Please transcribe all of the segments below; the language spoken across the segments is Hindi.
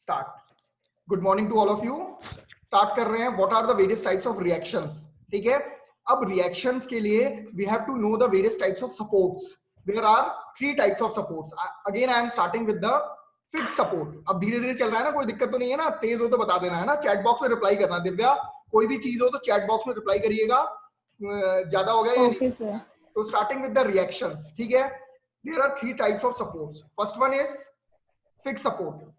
Start. Good morning to all of you. Start कर रहे हैं what are the various types of reactions. ठीक है, अब रिएक्शंस के लिए we have to know the various types of supports. There are three types of supports. Again I am starting with the fixed support. अब धीरे धीरे चल रहा है ना, कोई दिक्कत तो नहीं है ना? तेज हो तो बता देना है ना, चैट बॉक्स में रिप्लाई करना। दिव्या, कोई भी चीज हो तो चैट बॉक्स में रिप्लाई करिएगा। ज्यादा हो गया या नहीं? तो स्टार्टिंग विद द रिएक्शंस। ठीक है, there are three types of supports. First one is fixed support.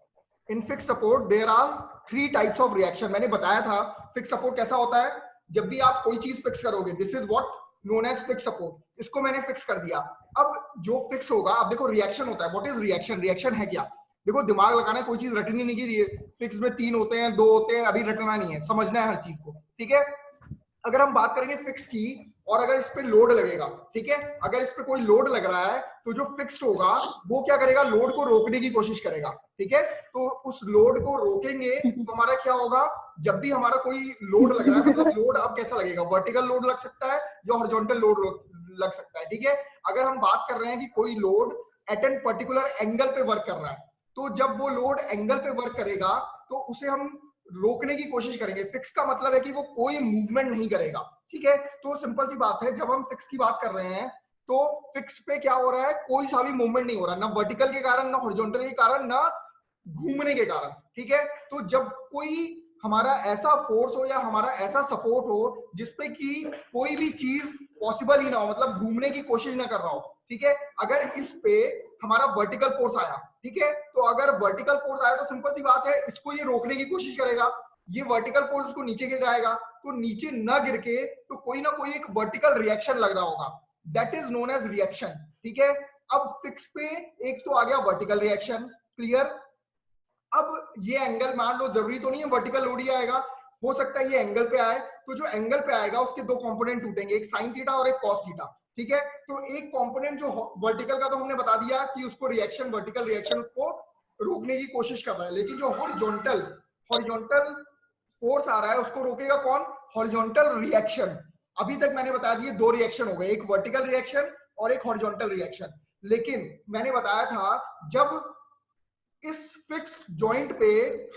In fix support there are three types of reaction. मैंने बताया था फिक्स सपोर्ट कैसा होता है। जब भी आप कोई चीज फिक्स करोगे, this is what known as fix support. इसको मैंने फिक्स कर दिया। अब जो फिक्स होगा, अब देखो रिएक्शन होता है। What is reaction? रिएक्शन है क्या? देखो, दिमाग लगाना है, कोई चीज रटनी नहीं की। फिक्स में 3 होते हैं, 2 होते हैं, अभी रटना नहीं है, समझना है हर चीज को। ठीक है, अगर हम बात करेंगे फिक्स की, और अगर इस पे लोड लगेगा, ठीक है, अगर इस पे कोई लोड लग रहा है तो जो फिक्स्ड होगा वो क्या करेगा? लोड को रोकने की कोशिश करेगा। ठीक है, तो उस लोड को रोकेंगे तो हमारा क्या होगा? जब भी हमारा कोई लोड लग रहा है, मतलब लोड अब कैसा लगेगा? वर्टिकल लोड लग सकता है, जो हॉरिजॉन्टल लोड लग सकता है। ठीक है, अगर हम बात कर रहे हैं कि कोई load at an particular angle पे वर्क कर रहा है, तो जब वो लोड एंगल पे वर्क करेगा तो उसे हम रोकने की कोशिश करेंगे। फिक्स का मतलब है कि वो कोई मूवमेंट नहीं करेगा। ठीक है, तो सिंपल सी बात है, जब हम फिक्स की बात कर रहे हैं तो फिक्स पे क्या हो रहा है? कोई सा भी मूवमेंट नहीं हो रहा, ना वर्टिकल के कारण, ना हॉरिजॉन्टल के कारण, ना घूमने के कारण। ठीक है, तो जब कोई हमारा ऐसा फोर्स हो या हमारा ऐसा सपोर्ट हो जिसपे कि कोई भी चीज पॉसिबल ही ना हो, मतलब घूमने की कोशिश ना कर रहा हो। ठीक है, अगर इस पे हमारा वर्टिकल फोर्स आया, ठीक है, तो अगर वर्टिकल फोर्स आया तो सिंपल सी बात है, इसको ये रोकने की कोशिश करेगा। ये वर्टिकल फोर्स इसको नीचे गिर जाएगा, तो नीचे न गिर के तो कोई ना कोई एक वर्टिकल रिएक्शन लग रहा होगा, that is known as reaction. ठीक है, अब फिक्स पे एक तो आ गया वर्टिकल रिएक्शन, क्लियर। अब ये एंगल मान लो, जरूरी तो नहीं है वर्टिकल लोड ही आएगा, हो सकता है ये एंगल पे आए, तो जो एंगल पे आएगा उसके दो कंपोनेंट टूटेंगे, एक साइन थीटा और एक कॉस थीटा। ठीक है, तो एक कंपोनेंट जो वर्टिकल का तो हमने बता दिया कि उसको रिएक्शन, वर्टिकल रिएक्शन उसको रोकने की कोशिश कर रहा है, लेकिन जो हॉरिजॉन्टल हॉरिजॉन्टल फोर्स आ रहा है उसको रोकेगा कौन? Horizontal reaction. अभी तक मैंने बता दिए दो रिएक्शन हो गए, एक वर्टिकल रिएक्शन और एक हॉरिजॉन्टल रिएक्शन। लेकिन मैंने बताया था जब इस फिक्स जॉइंट पे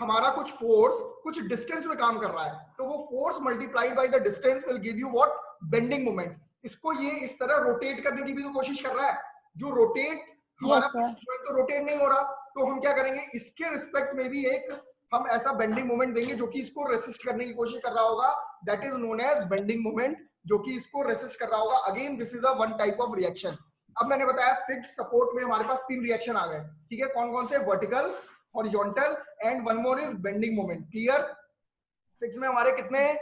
हमारा कुछ फोर्स कुछ डिस्टेंस में काम कर रहा है, तो वो force multiplied by the distance will give you what? Bending moment. इसको ये इस तरह रोटेट करने की भी तो कोशिश कर रहा है। जो रोटेट हमारा फिक्स जॉइंट तो रोटेट नहीं हो रहा, तो हम क्या करेंगे? इसके रिस्पेक्ट में भी एक हम ऐसा बेंडिंग मोमेंट देंगे जो कि इसको रेसिस्ट करने की कोशिश कर रहा होगा, that is known as bending moment, जो कि इसको रेसिस्ट कर रहा होगा। Again this is a one type of reaction. अब मैंने बताया फिक्स सपोर्ट में हमारे पास 3 रिएक्शन आ गए। ठीक है, कौन कौन से? Vertical, horizontal and one more is bending moment. Clear? Fix में हमारे कितने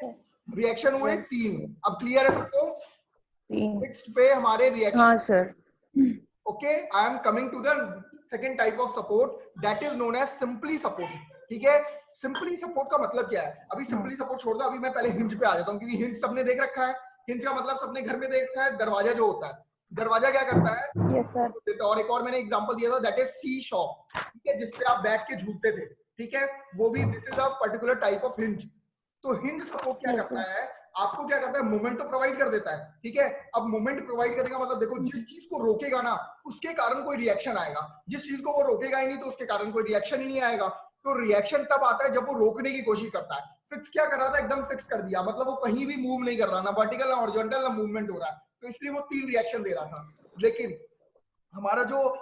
रिएक्शन हुए? 3। अब क्लियर है सबको? फिक्स्ड पे हमारे रिएक्शन। हाँ sir. Okay, I am coming to the second type of support, that is known as simply support. ठीक है, सिंपली सपोर्ट का मतलब क्या है? अभी सिंपली सपोर्ट छोड़ दो, अभी मैं पहले हिंज पे आ जाता हूँ, क्योंकि हिंज सबने देख रखा है। हिंज का मतलब सबने घर में देख रखा है, दरवाजा जो होता है, दरवाजा क्या करता है? Yes sir. और एक और मैंने एग्जांपल दिया था, दैट इज सी शॉप। ठीक है, जिसपे आप बैठ के झूलते थे। ठीक है, वो भी this is a particular type of hinge. तो हिंज सपोर्ट क्या करता है? आपको क्या करता है? मोमेंट तो प्रोवाइड कर देता है। ठीक है, अब मोमेंट प्रोवाइड करने का मतलब देखो, जिस चीज को रोकेगा ना उसके कारण कोई रिएक्शन आएगा, जिस चीज को वो रोकेगा ही नहीं तो उसके कारण कोई रिएक्शन ही नहीं आएगा। तो रिएक्शन तब आता है जब वो रोकने की कोशिश करता है। फिक्स क्या कर रहा था? एकदम फिक्स कर दिया, मतलब वो कहीं भी मूव नहीं कर रहा, ना वर्टिकल ना हॉरिजॉन्टल, ना मूवमेंट हो रहा है, तो इसलिए वो 3 रिएक्शन दे रहा था। लेकिन हमारा जो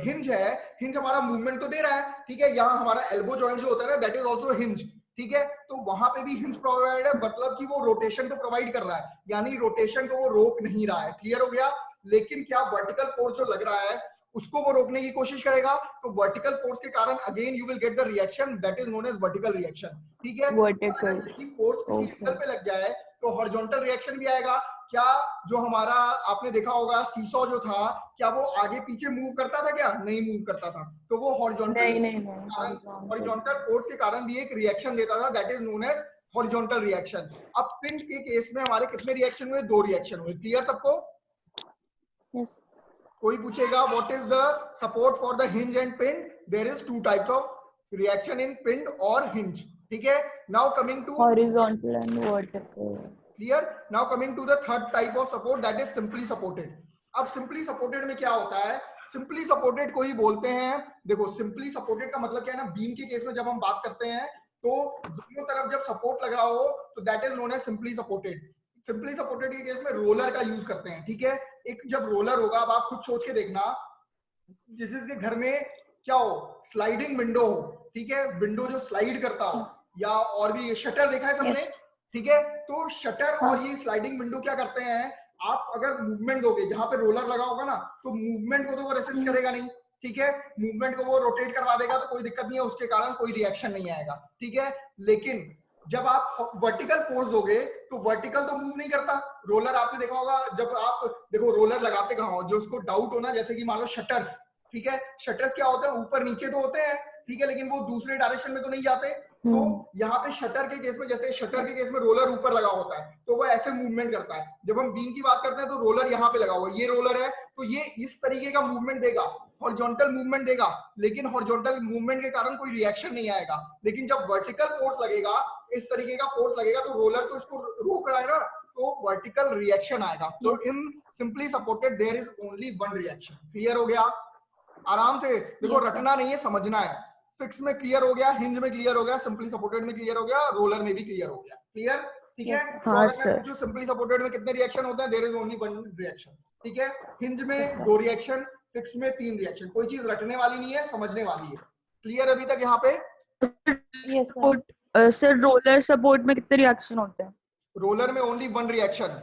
हिंज है, हिंज हमारा मूवमेंट तो दे रहा है। ठीक है, यहाँ हमारा एल्बो जॉइंट जो होता है ना, दैट इज आल्सो हिंज। ठीक है, तो वहां पे भी हिंज प्रोवाइड है, मतलब कि वो रोटेशन तो प्रोवाइड कर रहा है, यानी रोटेशन को वो रोक नहीं रहा है। क्लियर हो गया? लेकिन क्या वर्टिकल फोर्स जो लग रहा है उसको वो रोकने की कोशिश करेगा, तो वर्टिकल फोर्स के कारण again you will get the reaction, that is known as vertical reaction. ठीक है, अगर यही फोर्स किसी एंगल पे लग जाए तो हॉरिजॉन्टल रिएक्शन भी आएगा। क्या जो हमारा आपने देखा होगा सीसॉ जो था, क्या वो आगे पीछे मूव करता था? क्या नहीं मूव करता था, तो वो हॉरिजॉन्टल फोर्स के कारण भी एक रिएक्शन देता था, that is known as horizontal reaction. अब पिन के केस में हमारे कितने रिएक्शन हुए? 2 रिएक्शन हुए। क्लियर सबको? यस। कोई पूछेगा what is the support for the hinge and pin? There is 2 types of reaction in pin और हिंज। ठीक है, now coming to horizontal and vertical. Clear? Now coming to the third type of support, that is simply supported. अब simply supported में क्या होता है? सिंपली सपोर्टेड को ही बोलते हैं। देखो सिंपली सपोर्टेड का मतलब क्या है ना, बीम के केस में जब हम बात करते हैं तो दोनों तरफ जब सपोर्ट लग रहा हो तो that is known as simply supported. Simply supported के केस में रोलर का यूज करते हैं, ठीक है। एक जब रोलर होगा, अब आप खुद सोच के देखना, जिसके घर में क्या हो, स्लाइडिंग विंडो हो, ठीक है, विंडो जो स्लाइड करता हो, या और भी शटर देखा है सबने, ठीक है। तो शटर और ये स्लाइडिंग विंडो क्या करते हैं, आप अगर मूवमेंट दोगे, जहां पे रोलर लगा होगा ना, तो मूवमेंट को तो वो रेसिस्ट करेगा नहीं, ठीक है। मूवमेंट को वो रोटेट करवा देगा तो कोई दिक्कत नहीं है, उसके कारण कोई रिएक्शन नहीं आएगा, ठीक है। लेकिन जब आप वर्टिकल फोर्स दोगे तो वर्टिकल तो मूव नहीं करता रोलर। आपने देखा होगा, जब आप देखो रोलर लगाते कहां हो, जो उसको डाउट हो ना, जैसे कि मान लो शटर्स, ठीक है, शटर्स क्या होते हैं, ऊपर नीचे तो होते हैं, ठीक है, लेकिन वो दूसरे डायरेक्शन में तो नहीं जाते। तो यहाँ पे शटर के केस में, जैसे शटर के केस में रोलर ऊपर लगा होता है तो वो ऐसे मूवमेंट करता है। जब हम बीम की बात करते हैं तो रोलर यहाँ पे लगा हुआ है, ये रोलर है, तो ये इस तरीके का मूवमेंट देगा, हॉरिजॉन्टल मूवमेंट देगा, लेकिन हॉरिजॉन्टल मूवमेंट के कारण कोई रिएक्शन नहीं आएगा। लेकिन जब वर्टिकल फोर्स लगेगा, इस तरीके का फोर्स लगेगा, तो रोलर तो इसको रोक रहा है ना, तो वर्टिकल रिएक्शन आएगा। तो in simply supported there is only one reaction. Clear हो गया? आराम से देखो, रटना नहीं है, समझना है। फिक्स में क्लियर हो गया, हिंज में क्लियर हो गया, सिंपली सपोर्टेड में क्लियर हो गया, रोलर में भी क्लियर हो गया। क्लियर? ठीक है। तो अगर मैं पूछूं सिंपली सपोर्टेड में कितने रिएक्शन होते हैं, there is only one reaction, ठीक है। हिंज में 2 रिएक्शन, फिक्स में 3 रिएक्शन। कोई चीज रटने वाली नहीं है, समझने वाली है। क्लियर अभी तक यहाँ पे? सर रोलर सपोर्ट में कितने रिएक्शन होते हैं? रोलर में ओनली 1 रिएक्शन।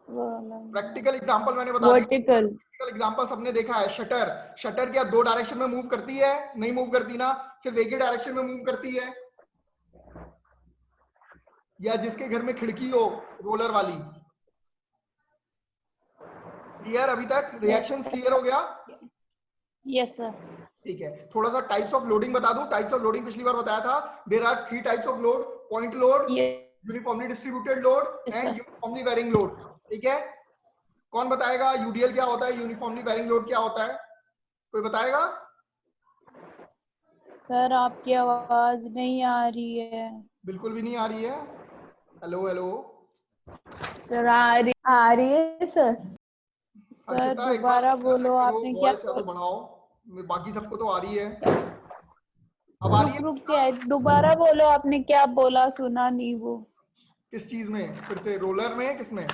प्रैक्टिकल एग्जांपल मैंने बता दिया। वर्टिकल एग्जांपल सबने देखा है। शटर, शटर क्या 2 डायरेक्शन में मूव करती है? नहीं मूव करती ना, सिर्फ एक ही डायरेक्शन में मूव करती है। या जिसके घर में खिड़की हो रोलर वाली। क्लियर अभी तक? रिएक्शंस क्लियर हो गया? Yes sir. ठीक है, थोड़ा सा टाइप्स ऑफ लोडिंग बता दूं। टाइप्स ऑफ लोडिंग पिछली बार बताया था। There are 3 types of load: point load, uniformly distributed load and uniformly varying load, ठीक है। कौन बताएगा यूडीएल क्या होता है, यूनिफॉर्मली वेरिंग लोड क्या होता है? कोई बताएगा? सर आपकी आवाज नहीं आ रही है। बिल्कुल भी नहीं आ रही है। हेलो हेलो सर आ रही है सर। सर दोबारा बोलो, आपने क्या तो बढ़ाओ, बाकी सबको तो आ रही है। अब आ रही है? रुक के दोबारा बोलो, आपने क्या बोला, सुना नहीं वो। किस चीज में? फिर से रोलर में? किसमें?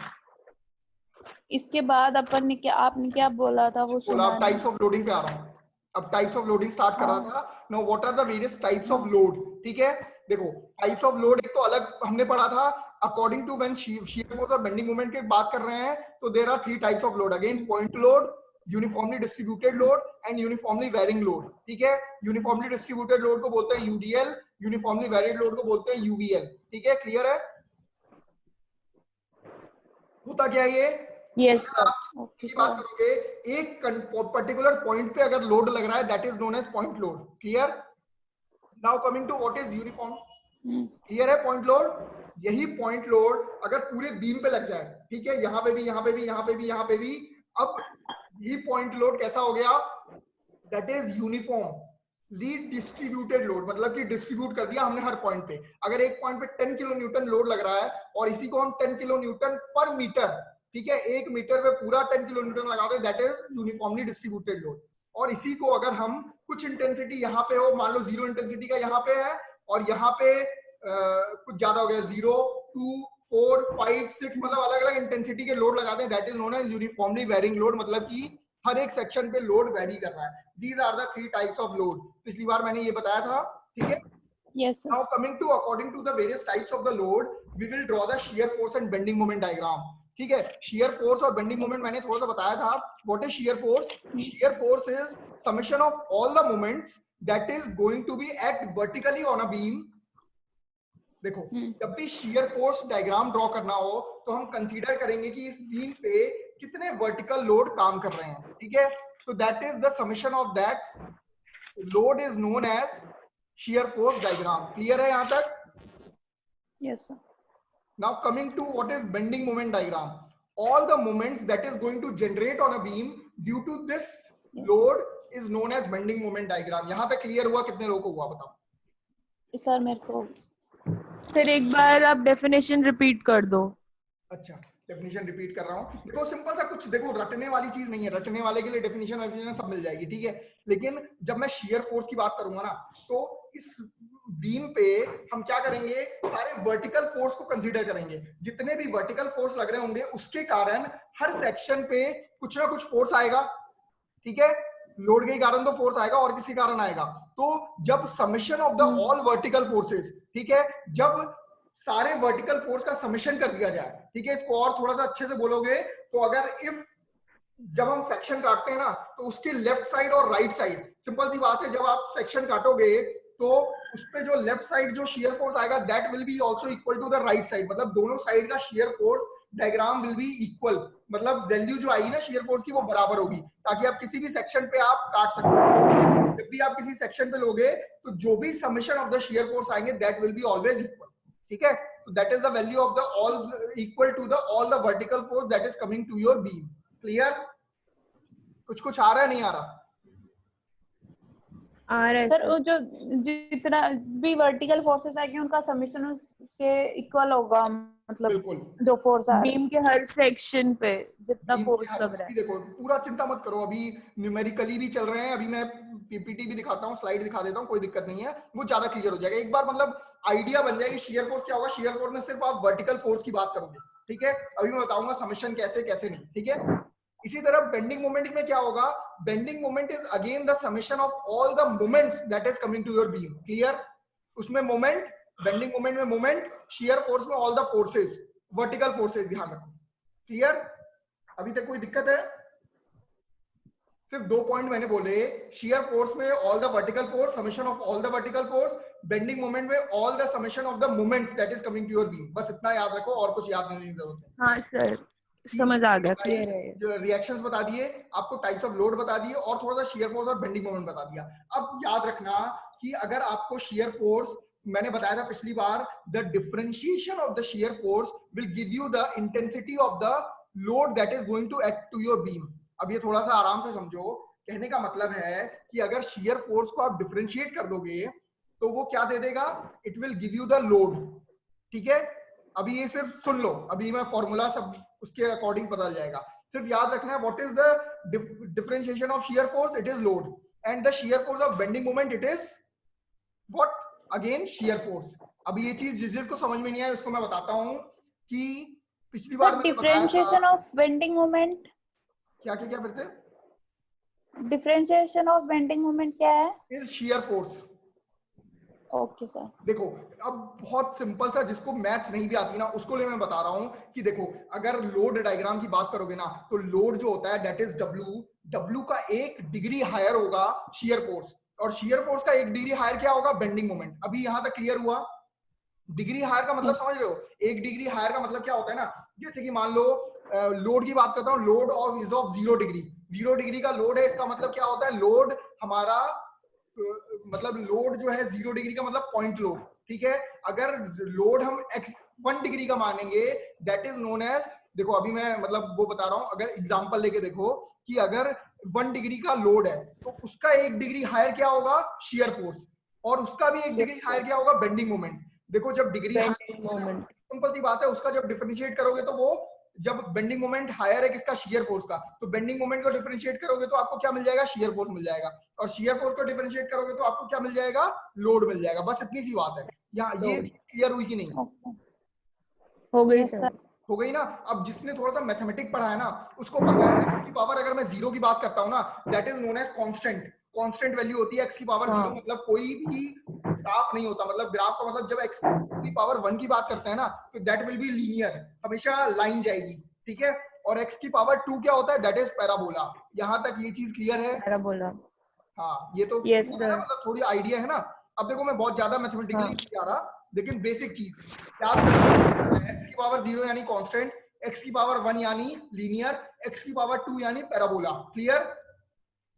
इसके बाद अपन ने क्या, आपने क्या बोला था वो सुना अब टाइप्स ऑफ लोडिंग पे आ रहा हूँ। अब टाइप्स ऑफ लोडिंग स्टार्ट कर रहा था। Now what are the various types of load, ठीक है। देखो टाइप्स ऑफ लोड एक तो अलग हमने पढ़ा था, according to when shear force और बेंडिंग मोमेंट की बात कर रहे हैं तो there are 3 types of load again: point load, uniformly distributed load and uniformly varying load, ठीक है। यूनिफॉर्मली डिस्ट्रीब्यूटेड लोड को बोलते हैं यूडीएल, यूनिफॉर्मली वेरिड लोड को बोलते हैं यूवीएल, ठीक है। क्लियर है? होता क्या ये? Yes sir. की बात करोगे, एक पर्टिकुलर पॉइंट पे अगर लोड लग रहा है, that is known as point load. Clear? Now coming to what is uniform. Clear है? पॉइंट लोड, यही पॉइंट लोड अगर पूरे बीम पे लग जाए, ठीक है, यहाँ पे भी, यहाँ पे भी, यहाँ पे भी, यहाँ पे भी, अब ये पॉइंट लोड कैसा हो गया? That is uniform lead distributed load, मतलब कि डिस्ट्रीब्यूट कर दिया हमने हर पॉइंट पे। अगर एक पॉइंट पे 10 किलो न्यूटन लोड लग रहा है और इसी को हम 10 किलो न्यूटन पर मीटर, ठीक है, 1 मीटर पे पूरा 10 किलो न्यूटन लगा दे, that is uniformly distributed load. और इसी को अगर हम कुछ इंटेंसिटी यहाँ पे हो, मान लो 0 इंटेंसिटी का यहाँ पे है और यहाँ पे कुछ ज्यादा हो गया, 0, 2, 4, 5, 6, मतलब अलग अलग इंटेंसिटी के लोड लगाते हैं, that is known as uniformly varying load, मतलब कि हर एक सेक्शन पे लोड वेरी कर रहा है। These are the 3 types of load. पिछली बार मैंने ये बताया था, ठीक है। Yes sir. Now coming to according to the various types of the load, we will draw the shear force and bending moment diagram. ठीक है, shear force और bending moment मैंने थोड़ा सा बताया था. What is shear force? Shear force is summation of all the moments that is going to be act vertically on a beam. देखो जब भी shear force diagram draw करना हो तो हम कंसीडर करेंगे कि इस बीम पे कितने वर्टिकल लोड काम कर रहे हैं, ठीक है। तो that is the summation of that load is known as shear force diagram. Clear है यहाँ तक? Yes sir. Now coming to what is bending moment diagram. All the moments that is going to generate on a beam due to this load is known as bending moment diagram. यहाँ तक क्लियर हुआ? कितने लोगों को हुआ बताओ? सर मेरे को। सर एक बार आप डेफिनेशन रिपीट कर दो। अच्छा डेफिनेशन रिपीट कर रहा हूँ। देखो सिंपल सा कुछ, देखो रटने वाली चीज नहीं है, रटने वाले के लिए डेफिनेशन सब मिल जाएगी, ठीक है। लेकिन जब मैं शियर फोर्स की बात करूंगा ना, तो इस बीम पे हम क्या करेंगे, सारे वर्टिकल फोर्स को कंसीडर करेंगे। जितने भी वर्टिकल फोर्स लग रहे होंगे उसके कारण हर सेक्शन पे कुछ ना कुछ फोर्स आएगा, ठीक है। लोड के कारण तो फोर्स आएगा, और किसी कारण आएगा। तो जब summation of the all vertical forces, ठीक है, जब सारे वर्टिकल फोर्स का समेशन कर दिया जाए, ठीक है, इसको और थोड़ा सा अच्छे से बोलोगे तो अगर इफ जब हम सेक्शन काटते हैं ना, तो उसके लेफ्ट साइड और राइट साइड, सिंपल सी बात है, जब आप सेक्शन काटोगे तो उस पे जो लेफ्ट साइड जो शियर फोर्स आएगा that will be also equal to the right side, मतलब दोनों साइड का shear force diagram will be equal, मतलब वैल्यू जो आएगी ना शियर फोर्स की वो बराबर होगी, ताकि आप किसी भी सेक्शन पे आप काट सकते। जब भी आप किसी सेक्शन पे लोगे तो जो भी summation of the shear force आएंगे that will be always equal, ठीक है। तो that is the value of the all equal to the all the vertical force that is coming to your beam. Clear? कुछ आ रहा है, नहीं आ रहा? आ रहा है सर। वो जो जितना भी वर्टिकल फोर्सेस आएंगे उनका समेशन उसके इक्वल होगा, मतलब बिल्कुल, जो फोर्स आ बीम के हर सेक्शन पे जितना फोर्स लग रहा है। देखो पूरा चिंता मत करो, अभी न्यूमेरिकली भी चल रहे हैं, अभी मैं पीपीटी भी दिखाता हूँ, स्लाइड दिखा देता हूँ, कोई दिक्कत नहीं है, वो ज्यादा क्लियर हो जाएगा। एक बार मतलब आइडिया बन जाएगी शियर फोर्स क्या होगा। शियर फोर्स में सिर्फ आप वर्टिकल फोर्स की बात करोगे, ठीक है। अभी मैं बताऊंगा समेशन कैसे कैसे नहीं, ठीक है। इसी तरह बेंडिंग मोमेंट में क्या होगा, bending moment is again the summation of all the moments that is coming to your beam. Clear? उसमें मोमेंट, बेंडिंग मोमेंट में मोमेंट, शियर फोर्स में all the forces, vertical forces, ध्यान रखो। क्लियर? अभी तक कोई दिक्कत है? सिर्फ 2 पॉइंट मैंने बोले, शियर फोर्स में all the vertical force, summation of all the vertical force, bending moment में all the summation of the moments that is coming to your beam. बस इतना याद रखो, और कुछ याद नहीं जरूरत है। हाँ सर, समझ आ गया, क्लियर है। जो रिएक्शंस बता दिए आपको, टाइप्स ऑफ लोड बता दिए, और थोड़ा सा शियर फोर्स और बेंडिंग मोमेंट बता दिया। अब याद रखना कि अगर आपको शियर फोर्स, मैंने बताया था पिछली बार, the differentiation of the shear force will give you the intensity of the load that is going to act to your beam. अब ये थोड़ा सा आराम से समझो, कहने का मतलब है कि अगर शियर फोर्स को आप डिफरेंशिएट कर दोगे तो वो क्या दे देगा, it will give you the load, ठीक है। अभी ये सिर्फ सुन लो, अभी मैं फॉर्मूला सब उसके अकॉर्डिंग बदल जाएगा। सिर्फ याद रखना है what is the differentiation of shear force, it is load, and the shear force of bending moment it is what, again shear force. अभी ये चीज जिस जिसको समझ में नहीं आया उसको मैं बताता हूं कि पिछली बार मैंने बताया था डिफरेंशिएशन ऑफ बेंडिंग मोमेंट, क्या क्या क्या, फिर से डिफरेंशिएशन ऑफ बेंडिंग मोमेंट क्या है? Is shear force. Okay sir. देखो अब बहुत सिंपल सा, जिसको मैथ्स नहीं भी आती ना उसको लिए मैं बता रहा हूं कि देखो अगर लोड डायग्राम की बात करोगे ना, तो लोड जो होता है दैट इज डब्ल्यू, डब्ल्यू का 1 डिग्री हायर होगा शियर फोर्स, और शियर फोर्स का 1 डिग्री हायर क्या होगा, बेंडिंग मोमेंट। अभी यहां तक क्लियर हुआ? डिग्री हायर का मतलब समझ रहे हो? 1 डिग्री हायर का मतलब क्या होता है ना, जैसे कि मान लो लोड की बात करता हूँ, load of is of 0 degree, 0 degree का लोड है, इसका मतलब क्या होता है, लोड हमारा मतलब लोड जो है 0 डिग्री का मतलब पॉइंट लोड, ठीक है। अगर लोड हम x 1 डिग्री का मानेंगे दैट इज नोन एज, देखो अभी मैं मतलब वो बता रहा हूं, अगर एग्जांपल लेके देखो कि अगर 1 डिग्री का लोड है तो उसका 1 डिग्री हायर क्या होगा, शियर फोर्स, और उसका भी 1 डिग्री हायर क्या होगा, बेंडिंग मोमेंट। देखो जब डिग्री हायर, सिंपल सी बात है, उसका जब डिफरेंशिएट करोगे तो वो, जब बेंडिंग मोमेंट हायर है किसका, शियर फोर्स का, तो बेंडिंग मोमेंट को डिफरेंशिएट करोगे तो आपको क्या मिल जाएगा, शियर फोर्स मिल जाएगा, और शियर फोर्स को डिफरेंशिएट करोगे तो आपको क्या मिल जाएगा, लोड मिल जाएगा। बस इतनी सी बात है। यहाँ ये क्लियर हुई कि नहीं? हो गई सर। हो गई ना? अब जिसने थोड़ा सा मैथमेटिक्स पढ़ा है ना उसको पता है एक्स की पावर, अगर मैं 0 की बात करता हूँ ना, that is known as constant, constant value होती है एक्स की पावर 0, मतलब कोई भी ग्राफ नहीं होता, मतलब ग्राफ का मतलब जब एक्स की पावर 1 की बात करते हैं ना तो दैट विल बी लीनियर, हमेशा लाइन जाएगी, ठीक है। और एक्स की पावर 2 क्या होता है, दैट इज पैराबोला। यहां तक ये चीज क्लियर है? पैराबोला, हाँ, ये तो यस है सर। ना, मतलब थोड़ी आइडिया है ना। अब देखो मैं बहुत ज्यादा मैथमेटिकली नहीं जा रहा, लेकिन बेसिक चीज याद रखना, एक्स की पावर 0 यानी कांस्टेंट, एक्स की पावर 1 यानी लीनियर, एक्स की पावर 2 यानी पैराबोला। क्लियर?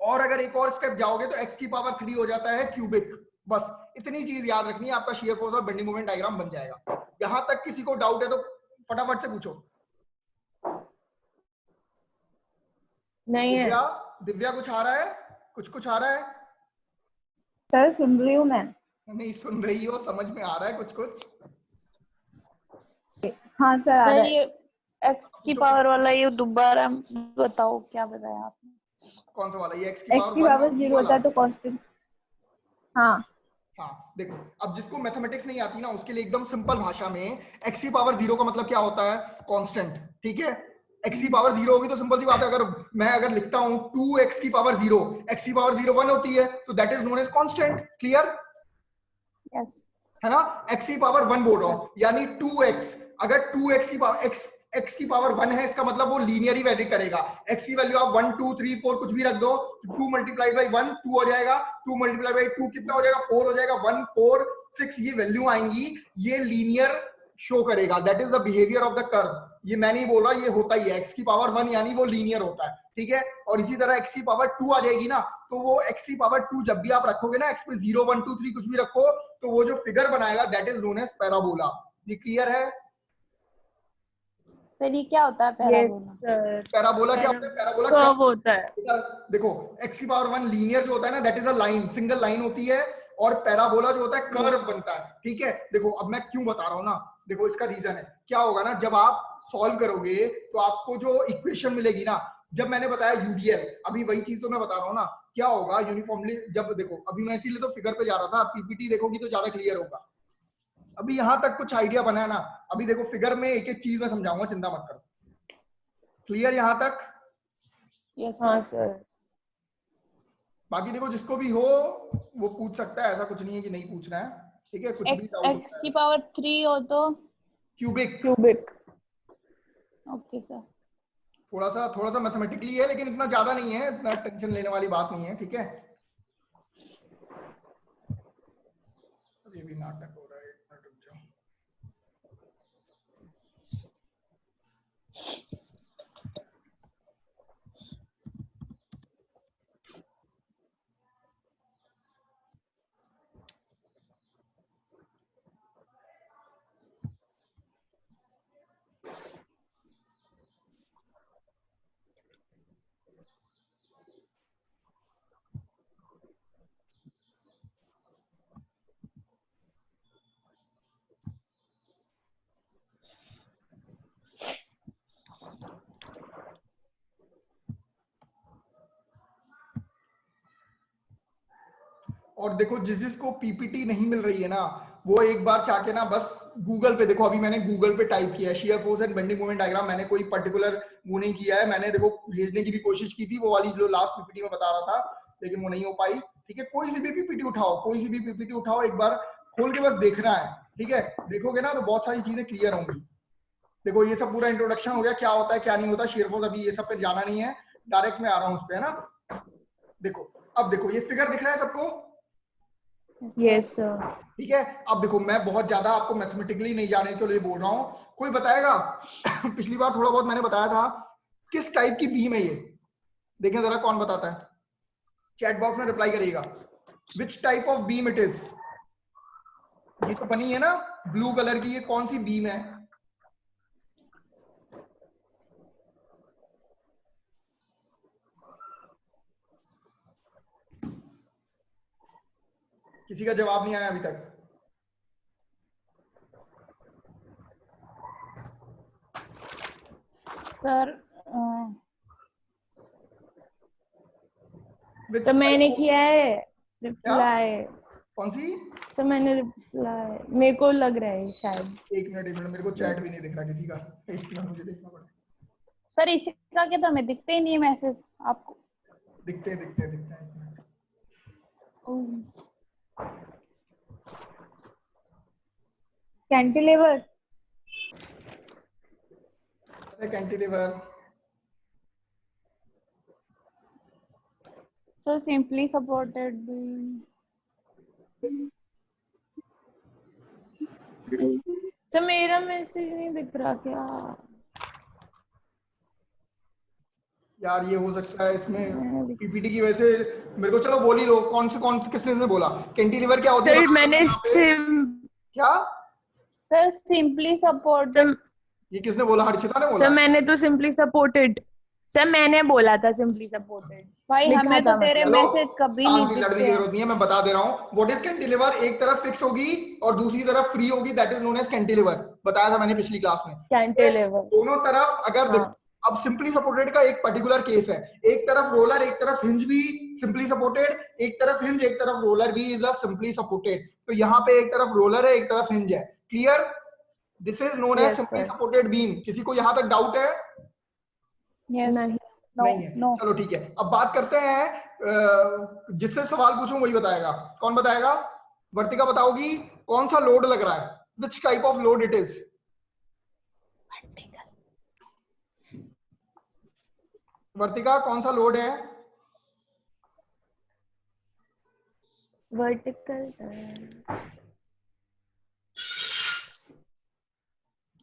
और अगर एक और स्टेप जाओगे तो एक्स की पावर 3 हो जाता है क्यूबिक। बस इतनी चीज याद रखनी है, आपका शियर फोर्स और बेंडिंग मोमेंट डायग्राम बन जाएगा। यहां तक किसी को डाउट है तो फटाफट से पूछो। नहीं है दिव्या, दिव्या कुछ आ रहा है? कुछ आ रहा है? सर, सुन रही हूँ मैं। नहीं सुन रही हो, समझ में आ रहा है कुछ? हाँ सर, आ रहा है। एक्स की पावर वाला ये दोबारा बताओ, क्या बताया आपने? कौन सा वाला? ये x एक्स की की पावर पावर 1 जीरो वाला। होता है तो कांस्टेंट। हाँ हाँ देखो, अब जिसको मैथमेटिक्स नहीं आती ना उसके लिए एकदम सिंपल भाषा में x की पावर 0 का मतलब क्या होता है? कांस्टेंट। ठीक है, x की पावर 0 होगी तो सिंपल सी बात है, अगर मैं लिखता हूं 2x की पावर 0, x की पावर 0 1 होती है, तो that is known as constant. Clear yes है ना? x की पावर 1 बोल रहा हूं, यानी 2x। अगर 2x की पावर x की पावर 1 है, इसका मतलब वो लीनियर ही वैरी करेगा। x की वैल्यू आप 1 2 3 4 कुछ भी रख दो, 2 मल्टीप्लाइड बाई 1 2 हो जाएगा, 2 मल्टीप्लाइड बाई 2 कितना हो जाएगा? 4 हो जाएगा। 1 4 6 ये वैल्यू आएंगी, ये लीनियर शो करेगा। That is the behaviour of the curve. ये मैं नहीं बोल रहा, ये होता ही है। x की पावर 1 यानी वो लीनियर होता है। ठीक है, और इसी तरह x की पावर 2 आ जाएगी ना, तो वो x की पावर 2 जब भी आप रखोगे ना, x पे 0 1 2 3 कुछ भी रखो, तो वो जो फिगर बनाएगा that is known as parabola. ये क्लियर है? सर, ये क्या होता है पैराबोला? सर पैराबोला क्या होता है? पैराबोला कर्व होता है। देखो, x की पावर 1 लीनियर जो होता है ना, that is a line, single line होती है, और पैराबोला जो होता है कर्व बनता है। ठीक है, देखो अब मैं क्यों बता रहा हूं ना, देखो इसका रीजन है। क्या होगा ना, जब आप सॉल्व करोगे तो आपको जो इक्वेशन मिलेगी ना, जब मैंने बताया यूडीएल, अभी वही चीज तो मैं बता रहा हूं ना, क्या होगा यूनिफॉर्मली। जब देखो, अभी मैं इसीलिए तो फिगर पे जा रहा था, पीपीटी देखोगी तो ज्यादा क्लियर होगा। अभी यहां तक कुछ आइडिया बना है ना, अभी देखो फिगर में एक एक चीज मैं समझाऊंगा, चिंता मत करो। क्लियर यहां तक? यस हाँ सर। बाकी देखो, जिसको भी हो वो पूछ सकता है, ऐसा कुछ नहीं है कि नहीं पूछना है। ठीक है, कुछ भी एक्स डाउट एक्स होता की है। पावर 3 हो तो क्यूबिक। क्यूबिक। Okay sir. थोड़ा सा मैथमेटिकली है, लेकिन इतना ज्यादा नहीं है, इतना टेंशन लेने वाली बात नहीं है। ठीक है, ये भी नाटक हो रहा है, एक मिनट रुक जाओ। और देखो, जिसको पीपीटी नहीं मिल रही है ना, वो एक बार जाके ना बस गूगल पे देखो। अभी मैंने गूगल पे टाइप किया है shear force and bending moment diagram. मैंने कोई पर्टिकुलर वो नहीं किया है, मैंने देखो भेजने की भी कोशिश की थी, वो वाली जो लास्ट पीपीटी में बता रहा था, लेकिन वो नहीं हो पाई। ठीक है, कोई सी भी पीपीटी उठाओ, कोई सी भी पीपीटी उठाओ, एक बार खोल के बस देखना है। ठीक है, देखोगे ना तो बहुत सारी चीजें क्लियर होंगी। देखो, ये सब पूरा इंट्रोडक्शन हो गया, क्या होता है क्या नहीं होता शेयर फोर्स। अभी ये सब पे जाना नहीं है, डायरेक्ट में आ रहा हूँ उस पे, है ना। देखो, अब देखो ये फिगर दिख रहा है सबको? Yes sir. ठीक है, अब देखो मैं बहुत ज्यादा आपको मैथमेटिकली नहीं जाने के लिए बोल रहा हूं। कोई बताएगा पिछली बार थोड़ा बहुत मैंने बताया था, किस टाइप की बीम है ये? देखें जरा कौन बताता है, चैट बॉक्स में रिप्लाई करिएगा। विच type of beam it is? ये तो बनी है ना ब्लू कलर की, ये कौन सी बीम है? किसी का जवाब नहीं आया अभी तक? सर Which सर मैंने type of- किया है रिप्लाई। कौन सी? सर मैंने रिप्लाई, मेरे को लग रहा है शायद। एक मिनट, मेरे को चैट भी नहीं दिख रहा किसी का। एक मिनट, मुझे देखना पड़ेगा। सर इशिका के तो हमें दिखते ही नहीं है मैसेज आपको। दिखते हैं एक minute. Cantilever. Cantilever. Sir simply supported sir मेरा मैसेज नहीं दिख रहा क्या? यार ये हो सकता है इसमें पीपीटी की वजह से। मेरे को चलो बोल ही दो, कौन किसने बोला कैंटिलीवर क्या होती है? सर मैंने क्या? Sir simply supported. ये किसने बोला? हर्षिता ने सर बोला? मैंने तो सिंपली सपोर्टेड, सर मैंने बोला था सिंपली सपोर्टेड। भाई लिखा हमें था तो तेरे चलो, मैसेज कभी नहीं शांति लड़ने की दिखते। जरूरत नहीं है, मैं बता दे रहा हूँ। What is cantilever? एक तरफ फिक्स होगी और दूसरी तरफ फ्री होगी, that is known as cantilever. बताया था मैंने पिछली क्लास में। कैंटिलीवर। दोनों तरफ अगर हाँ। अब सिंपली सपोर्टेड का एक पर्टिकुलर केस है, एक तरफ रोलर एक तरफ हिंज भी सिंपली सपोर्टेड, एक तरफ हिंज एक तरफ रोलर भी इज अ सिंपली सपोर्टेड। तो यहाँ पे एक तरफ रोलर है एक तरफ हिंज है। Clear? This is known as yes simply sir. Supported beam. किसी को यहाँ तक डाउट है? यस। नहीं। नो नहीं है। नो। चलो ठीक है, अब बात करते हैं जिससे सवाल पूछूं वही बताएगा। कौन बताएगा? वर्तिका बताओगी कौन सा लोड लग रहा है, which type of load it is? Vartika कौन सा लोड है? वर्टिकल।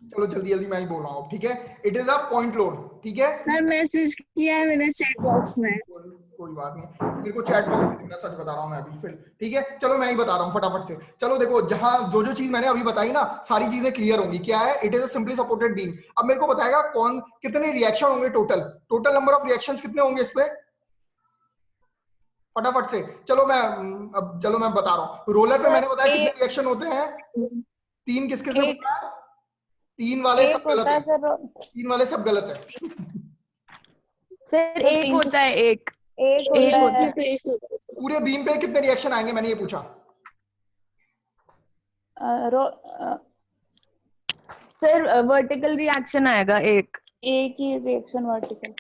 चलो जल्दी जल्दी मैं ही बोल रहा हूँ, ठीक है। It is a point load, ठीक है। सर मैसेज किया है मैंने चैट बॉक्स में। कोई बात नहीं, मेरे को चैट बॉक्स में दिख रहा है, सच बता रहा हूँ मैं अभी फिर। ठीक है, चलो मैं ही बता रहा हूँ फटाफट से। चलो देखो, जहां जो जो चीज मैंने अभी बताई ना, सारी चीजें क्लियर होंगी। क्या है? It is a simply supported beam. अब मेरे को बताएगा कौन कितने रिएक्शन होंगे total. Total number of reactions कितने होंगे इस पे? फटाफट से। चलो मैं बता रहा हूँ। रोलर पे मैंने बताया कितने रिएक्शन होते हैं? 3। किस किस ने एक बताया? 3 वाले सब एक गलत होता है है। सर। 3 वाले सब गलत है। सर तो एक तीन होता है, एक एक एक होता होता है। है। पूरे बीम पे कितने रिएक्शन आएंगे, मैंने ये पूछा। सर वर्टिकल रिएक्शन आएगा एक। एक ही रिएक्शन वर्टिकल।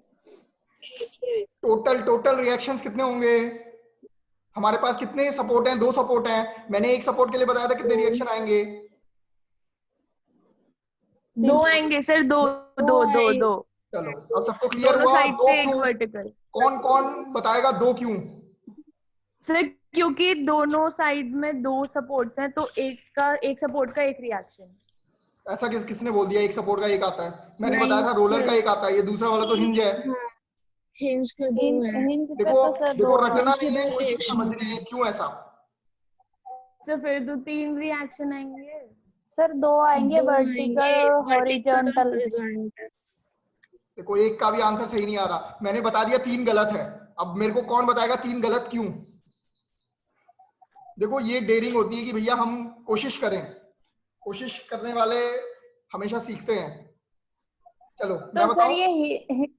टोटल रिएक्शंस कितने होंगे? हमारे पास कितने सपोर्ट हैं? 2 सपोर्ट हैं। मैंने एक सपोर्ट के लिए बताया था कितने रिएक्शन आएंगे। 2 आएंगे सर, दो दो दो दो। चलो अब सबको क्लियर दोनों हुआ? साइड 2 पे एक क्यों? वर्टिकल। कौन कौन बताएगा 2 क्यों? सर क्योंकि दोनों साइड में 2 सपोर्ट्स हैं, तो एक सपोर्ट का एक रिएक्शन। ऐसा किसने बोल दिया एक सपोर्ट का एक आता है? मैंने नहीं बताया था रोलर का सर। एक आता है, ये दूसरा वाला तो हिंज है। हाँ हिंज का बीम है। हिंज पे देखो तो सर देखो, 2 रटना हिंज के नहीं है, 2 कोई चीज रिएक्शन समझनी है क्यों ऐसा। सर फिर तो 3 रिएक्शन आएंगे। सर 2 आएंगे, 2 आएंगे वर्टिकल वर्टिकल और हॉरिजॉन्टल। हॉरिजॉन्टल। देखो एक का भी आंसर सही नहीं आ रहा। मैंने बता दिया 3 गलत है। अब मेरे को कौन बताएगा 3 गलत क्यों? देखो ये डेयरिंग होती है कि भैया हम कोशिश करें। कोशिश करने वाले हमेशा सीखते हैं। चलो मैं तो सर बताऊं। ये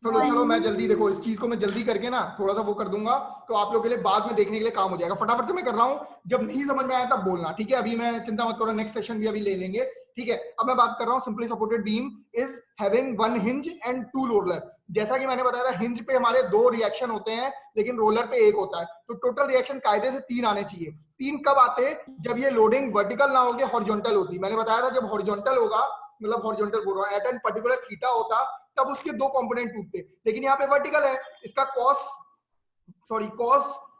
चलो मैं जल्दी, देखो इस चीज को मैं जल्दी करके ना थोड़ा सा वो कर दूंगा, तो आप लोगों के लिए बाद में देखने के लिए काम हो जाएगा। फटाफट से मैं कर रहा हूं, जब नहीं समझ में आया तब बोलना, ठीक है। अभी मैं चिंता मत करो, नेक्स्ट सेशन भी अभी ले लेंगे, ठीक है। अब मैं बात कर रहा हूं, simply supported beam is having 1 hinge and 2 roller. जैसा कि मैंने बताया था, हिंज पे हमारे 2 रिएक्शन होते हैं, लेकिन रोलर पे 1 होता है। तो टोटल रिएक्शन कायदे से 3 आने चाहिए। 3 कब आते? जब ये लोडिंग वर्टिकल ना होगी, हॉरिजॉन्टल होती। मैंने बताया था जब हॉरिजॉन्टल होगा, मतलब हॉरिजॉन्टल बोल रहा हूं, एट एन पर्टिकुलर थीटा होता, तब उसके 2 कंपोनेंट टूटते। लेकिन यहाँ पे वर्टिकल है, इसका cos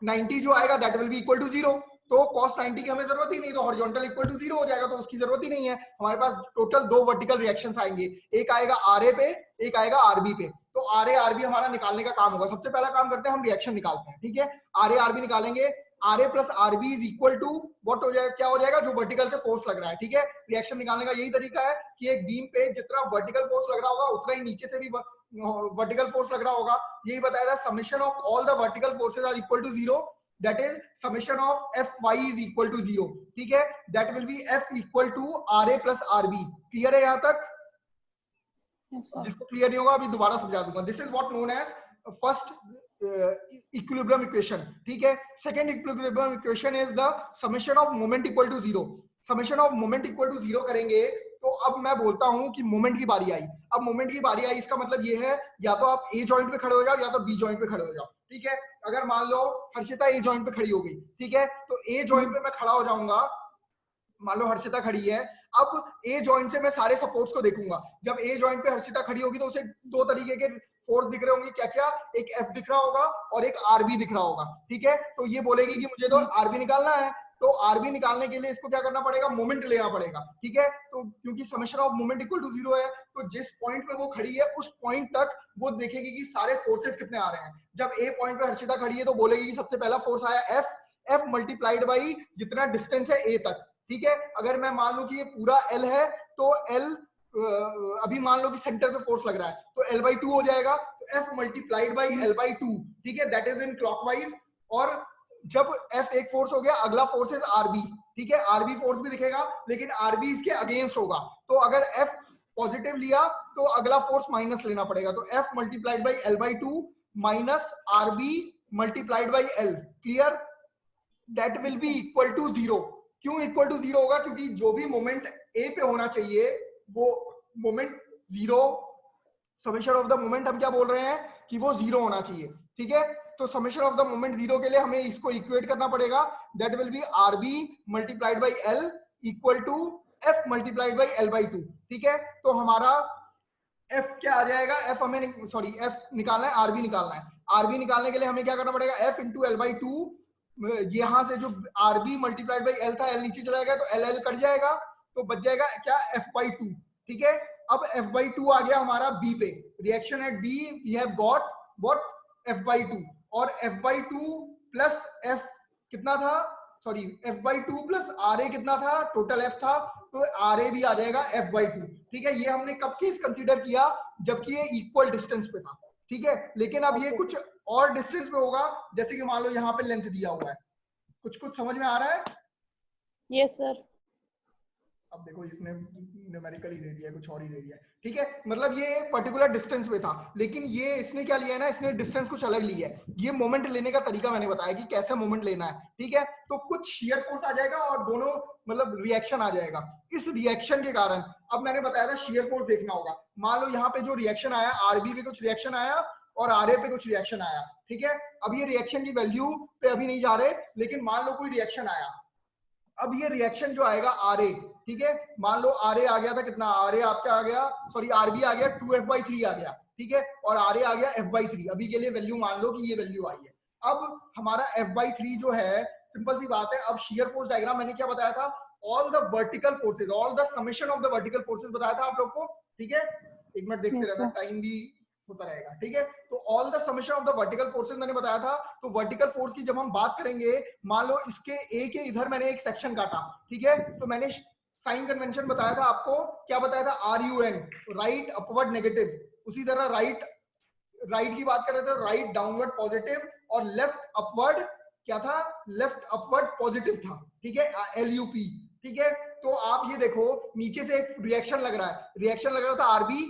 90 जो आएगा that will be equal to 0। तो cos 90 की हमें जरूरत ही नहीं, तो हॉरिजॉन्टल इक्वल टू 0 हो जाएगा, तो उसकी जरूरत ही नहीं है। हमारे पास टोटल 2 वर्टिकल रिएक्शंस आएंगे, एक आएगा आरए पे, एक आएगा आरबी पे। तो आरए आरबी हमारा निकालने का काम होगा। सबसे पहला काम करते हैं, हम रिएक्शन निकालते हैं, ठीक है। आरए आरबी निकालेंगे। R A plus R B is equal to what हो जाएगा, क्या हो जाएगा? जो वर्टिकल से फोर्स लग रहा है, ठीक है। रिएक्शन निकालने का यही तरीका है कि एक बीम पे जितना वर्टिकल फोर्स लग रहा होगा, उतना ही नीचे से भी वर्टिकल फोर्स लग रहा होगा। यही बताया था, summation of all the vertical forces are equal to 0, that is summation of F Y is equal to 0, ठीक है। That will be F equal to R A plus R B. Clear है यहां तक? जिसको क्लियर नहीं होगा अभी दोबारा समझा दूंगा। This is what known as first equilibrium equation, ठीक है। Second equilibrium equation is the summation of moment equal to 0। Summation of moment equal to 0 करेंगे तो अब मैं बोलता हूं कि मोमेंट की बारी आई। अब मोमेंट की बारी आई, इसका मतलब ये है या तो आप ए जॉइंट पे खड़े हो जाओ या तो बी जॉइंट पे खड़े हो जाओ, ठीक है। अगर मान लो हर्षिता ए जॉइंट पे खड़ी हो गई, ठीक है, तो ए जॉइंट पे मैं खड़ा हो जाऊंगा। मान लो हर्षिता खड़ी है, अब ए जॉइंट से मैं सारे सपोर्ट्स को देखूंगा। जब ए जॉइंट पे हर्षिता खड़ी होगी तो उसे 2 तरीके के फोर्स दिख रहे होंगे, क्या क्या? एक एफ दिख रहा होगा और एक आरबी दिख रहा होगा, ठीक है। तो ये बोलेगी कि मुझे तो आरबी निकालना है, तो आरबी निकालने के लिए इसको क्या करना पड़ेगा? मोमेंट लेना पड़ेगा, ठीक है। तो क्योंकि summation of moment equal to 0 है, तो जिस पॉइंट पे वो खड़ी है उस पॉइंट तक वो देखेगी कि सारे फोर्सेस कितने आ रहे हैं। जब ए पॉइंट पे हर्षिता खड़ी है तो बोलेगी कि सबसे पहला फोर्स आया एफ, एफ मल्टीप्लाइड बाई जितना डिस्टेंस है ए तक, ठीक है। अगर मैं मान लूं कि ये पूरा एल है तो एल अभी मान लो कि सेंटर पे फोर्स लग रहा है तो L/2 हो जाएगा, तो F मल्टीप्लाइड बाई L/2, ठीक है, दैट इज इन क्लॉकवाइज। और जब F एक फोर्स हो गया, अगला फोर्स इज RB, ठीक है, RB फोर्स भी दिखेगा लेकिन RB इसके अगेंस्ट होगा, तो अगर F पॉजिटिव लिया तो अगला फोर्स माइनस लेना पड़ेगा, तो F multiplied by L/2 minus RB multiplied by L, clear, that will be equal to 0। क्यों इक्वल टू 0 होगा? क्योंकि जो भी मोमेंट A पे होना चाहिए वो moment 0, summation of the moment हम क्या बोल रहे हैं कि वो 0 होना चाहिए, ठीक है, तो समेशन ऑफ द मोमेंट 0 के लिए हमें इसको इक्वेट करना पड़ेगा, that will be RB multiplied by L equal to F multiplied by L/2, ठीक है, तो हमारा F क्या आ जाएगा, F हमें सॉरी F निकालना है, RB निकालना है, RB निकालने के लिए हमें क्या करना पड़ेगा, F इंटू L/2, यहां से जो RB मल्टीप्लाइड बाई L था, L नीचे चला जाएगा तो L कट जाएगा, तो बच जाएगा क्या, F/2, ठीक है। अब F/2 आ गया हमारा B पे, reaction at B we have got what, F/2, और F/2 प्लस F कितना था, सॉरी F/2 प्लस RA कितना था, टोटल F था, तो RA भी आ जाएगा F/2, ठीक है। ये हमने कब केस कंसीडर किया, जबकि ये इक्वल डिस्टेंस पे था, ठीक है, लेकिन अब ये कुछ और डिस्टेंस पे होगा, जैसे कि मान लो यहाँ पे लेंथ दिया हुआ है, कुछ कुछ समझ में आ रहा है? Yes sir. अब देखो इसने न्यूमेरिकल ही दे दिया है, कुछ और ही दे दिया है, ठीक है, मतलब ये पर्टिकुलर डिस्टेंस पे था, लेकिन ये इसने क्या लिया है ना, इसने डिस्टेंस कुछ अलग लिया है, ये मोमेंट लेने का तरीका मैंने बताया कि कैसे मोमेंट लेना है, ठीक है, तो कुछ शियर फोर्स आ जाएगा और दोनों मतलब रिएक्शन आ जाएगा, इस रिएक्शन के कारण अब मैंने बताया था शियर फोर्स देखना होगा, मान लो यहाँ पे जो रिएक्शन आया, RB पे कुछ रिएक्शन आया और RA पे कुछ रिएक्शन आया, ठीक है, अब ये रिएक्शन की वैल्यू पे अभी नहीं जा रहे, लेकिन मान लो कोई रिएक्शन आया, अब ये रिएक्शन जो आएगा RA, ठीक है, मान लो RA आ गया था कितना, RA आपका आ गया, सॉरी RB आ गया 2F/3 आ गया, ठीक है, और RA आ गया F/3, अभी के लिए वैल्यू मान लो कि ये वैल्यू आई है। अब हमारा F/3 जो है, सिंपल सी बात है, अब शियर फोर्स डायग्राम मैंने क्या बताया था, all the vertical forces, all the summation of the vertical forces बताया था आप लोग को, ठीक है, एक मिनट देखते रहना, टाइम भी होता रहेगा, ठीक है, तो all the summation of the vertical forces मैंने बताया था, तो वर्टिकल फोर्स की जब हम बात करेंगे, मान लो इसके A के इधर मैंने एक सेक्शन काटा, ठीक है, तो मैंने साइन कन्वेंशन बताया था आपको, क्या बताया था, RUN, राइट अपवर्ड नेगेटिव, उसी तरह राइट की बात कर रहे थे, राइट डाउनवर्ड पॉजिटिव, और लेफ्ट अपवर्ड क्या था, लेफ्ट अपवर्ड पॉजिटिव था, ठीक है, LUP, ठीक है, तो आप ये देखो नीचे से एक रिएक्शन लग रहा है, रिएक्शन लग रहा था RB,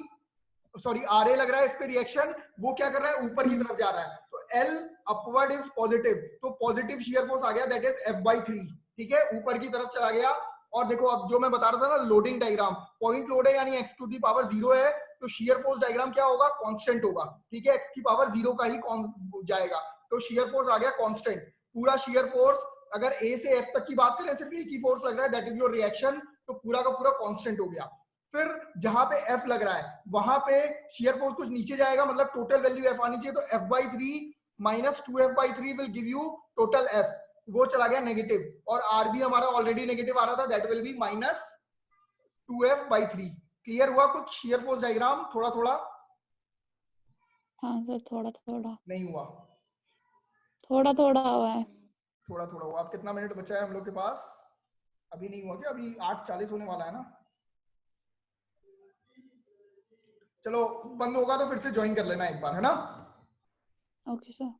सॉरी RA लग रहा है, इस पे रिएक्शन, वो क्या कर रहा है, ऊपर की तरफ जा रहा है, तो L अपवर्ड इज पॉजिटिव, तो पॉजिटिव शियर फोर्स आ गया, दैट इज F/3, ठीक है, ऊपर की तरफ चला गया, और देखो अब जो मैं बता रहा था ना, लोडिंग डायग्राम, पॉइंट लोड है यानी x टू दी पावर 0 है, तो शियर फोर्स डायग्राम क्या होगा, कांस्टेंट होगा, ठीक है, x की पावर 0 का ही जाएगा, तो शियर फोर्स आ गया कांस्टेंट, पूरा शियर फोर्स अगर A से F तक की बात करें, सिर्फ एक ही फोर्स लग रहा है, दैट इज योर रिएक्शन, तो पूरा का पूरा कांस्टेंट हो गया। फिर जहां पे F लग रहा है वहां पे शियर फोर्स कुछ नीचे जाएगा, मतलब टोटल वैल्यू F आनी चाहिए, तो F/3 minus 2F/3 will give you total F, वो चला गया नेगेटिव, और RB हमारा ऑलरेडी नेगेटिव आ रहा था, that will B minus 2F/3। Clear हुआ कुछ शियर फोर्स डायग्राम, थोड़ा थोड़ा? हाँ सर, थोड़ा थोड़ा नहीं हुआ? थोड़ा थोड़ा हुआ है। थोड़ा थोड़ा हुआ। अब कितना मिनट बचा है हम लोग के पास? अभी नहीं हुआ क्या? अभी 8:40 होने वाला है ना। चलो बंद होगा तो फिर से ज्वाइन कर लेना एक बार, है ना? Okay sir.